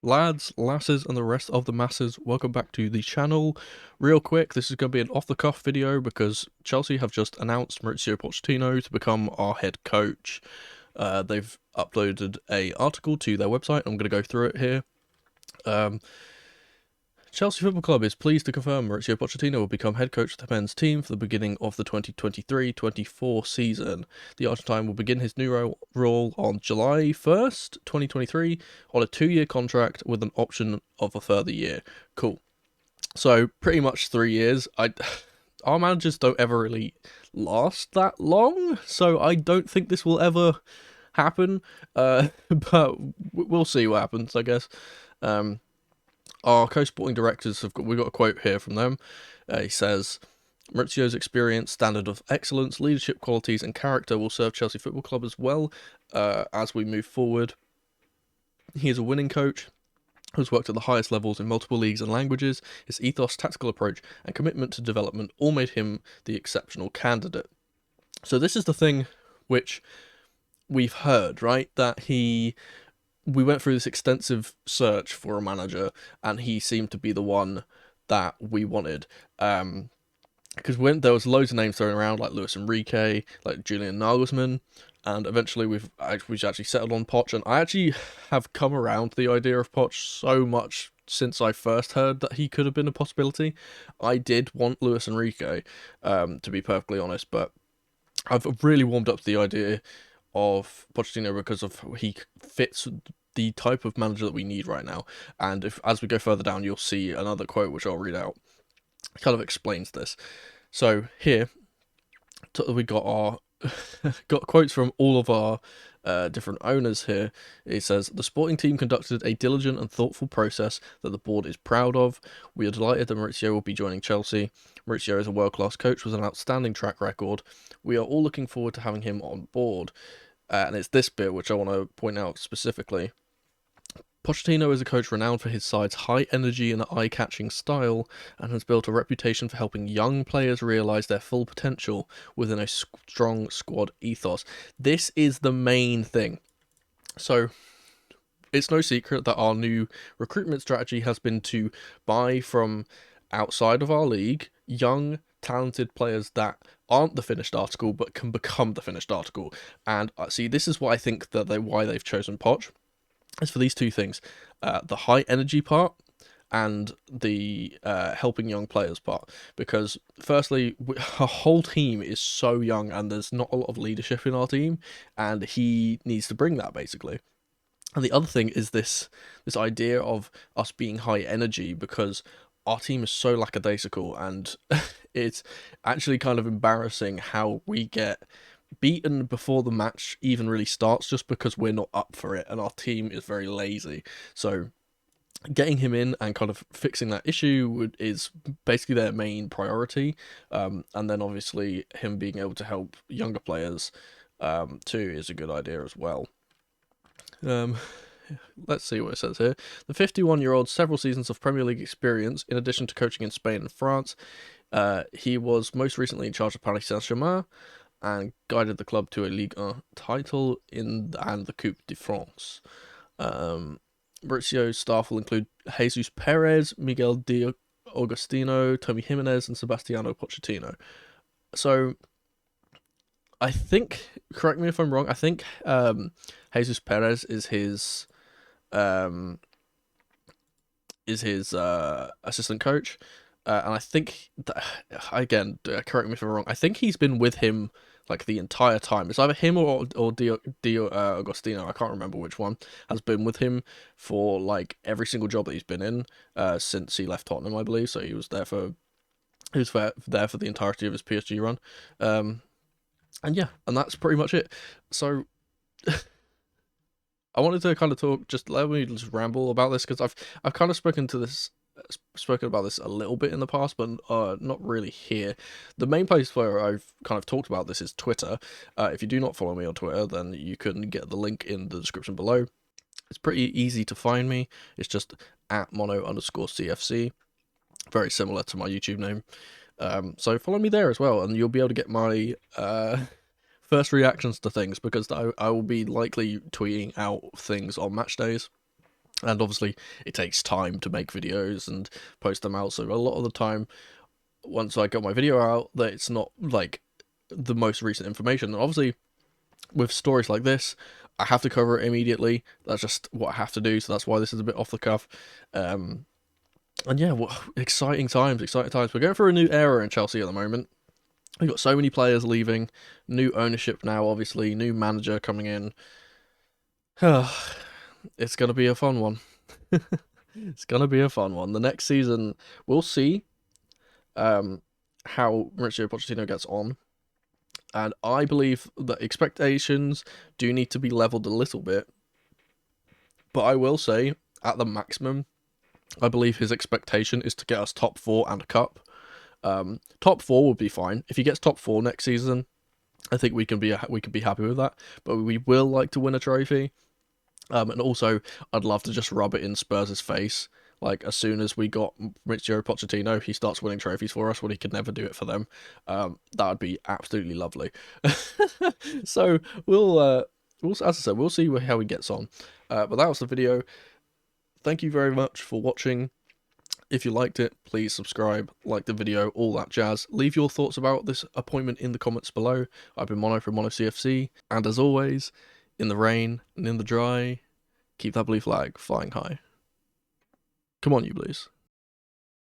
Lads, lasses, and the rest of the masses, welcome back to the channel. Real quick, this is going to be an off-the-cuff video because Chelsea have just announced Mauricio Pochettino to become our head coach. They've uploaded a article to their website. I'm going to go through it here. Chelsea Football Club is pleased to confirm Mauricio Pochettino will become head coach of the men's team for the beginning of the 2023-24 season. The Argentine will begin his new role on July 1st, 2023, on a 2-year contract with an option of a further year. Cool. So, pretty much 3 years. Our managers don't ever really last that long, so I don't think this will ever happen. But we'll see what happens, I guess. Our co-sporting directors we've got a quote here from them. He says, Mauricio's experience, standard of excellence, leadership qualities and character will serve Chelsea Football Club as well as we move forward. He is a winning coach who's worked at the highest levels in multiple leagues and languages. His ethos, tactical approach and commitment to development all made him the exceptional candidate. So this is the thing which we've heard, right? That we went through this extensive search for a manager, and he seemed to be the one that we wanted. Because when there was loads of names thrown around, like Luis Enrique, like Julian Nagelsmann, and eventually we've actually settled on Poch. And I actually have come around to the idea of Poch so much since I first heard that he could have been a possibility. I did want Luis Enrique, to be perfectly honest, but I've really warmed up to the idea of Pochettino because of he fits the type of manager that we need right now. And as we go further down, you'll see another quote which I'll read out. It kind of explains this. So here we got our got quotes from all of our different owners here. It says, the sporting team conducted a diligent and thoughtful process that the board is proud of. We are delighted that Mauricio will be joining Chelsea. Mauricio is a world-class coach with an outstanding track record. We are all looking forward to having him on board. And it's this bit which I want to point out specifically. Pochettino is a coach renowned for his side's high energy and eye-catching style, and has built a reputation for helping young players realise their full potential within a strong squad ethos. This is the main thing. So, it's no secret that our new recruitment strategy has been to buy from outside of our league young, talented players that aren't the finished article but can become the finished article. And see, this is what I think that why they've chosen Poch. Is for these two things, the high energy part and the helping young players part. Because firstly, our whole team is so young and there's not a lot of leadership in our team, and he needs to bring that basically. And the other thing is this idea of us being high energy, because our team is so lackadaisical, and it's actually kind of embarrassing how we get beaten before the match even really starts just because we're not up for it and our team is very lazy. So getting him in and kind of fixing that issue is basically their main priority. And then obviously him being able to help younger players too is a good idea as well. Let's see what it says here. The 51-year-old, several seasons of Premier League experience, in addition to coaching in Spain and France. He was most recently in charge of Paris Saint-Germain and guided the club to a Ligue 1 title and the Coupe de France. Mauricio's staff will include Jesus Perez, Miguel Di Agostino, Tommy Jimenez, and Sebastiano Pochettino. So, I think, correct me if I'm wrong, I think Jesus Perez is his assistant coach. And I think that, again, correct me if I'm wrong, I think he's been with him like the entire time. It's either him or Dio Agostino, I can't remember which one, has been with him for like every single job that he's been in since he left Tottenham, I believe. So he was there for the entirety of his PSG run. And yeah, and that's pretty much it. So I wanted to kind of talk, just let me just ramble about this, because I've kind of spoken about this a little bit in the past, but not really here. The main place where I've kind of talked about this is Twitter. If you do not follow me on Twitter, then you can get the link in the description below. It's pretty easy to find me. It's just @mono_CFC, very similar to my YouTube name. So follow me there as well, and you'll be able to get my first reactions to things, because I will be likely tweeting out things on match days. And obviously, it takes time to make videos and post them out. So a lot of the time, once I got my video out, that it's not like the most recent information. And obviously, with stories like this, I have to cover it immediately. That's just what I have to do. So that's why this is a bit off the cuff. And yeah, exciting times, exciting times. We're going through a new era in Chelsea at the moment. We've got so many players leaving, new ownership now, obviously, new manager coming in. It's going to be a fun one. It's going to be a fun one. The next season, we'll see how Mauricio Pochettino gets on. And I believe that expectations do need to be leveled a little bit. But I will say, at the maximum, I believe his expectation is to get us top 4 and a cup. Top 4 would be fine. If he gets top 4 next season, I think we can be happy with that. But we will like to win a trophy. And also, I'd love to just rub it in Spurs' face. Like, as soon as we got Mauricio Pochettino, he starts winning trophies for us when he could never do it for them. That would be absolutely lovely. So, as I said, we'll see how he gets on. But that was the video. Thank you very much for watching. If you liked it, please subscribe, like the video, all that jazz. Leave your thoughts about this appointment in the comments below. I've been Mono from Mono CFC, and as always, in the rain and in the dry, keep that blue flag flying high. Come on, you Blues.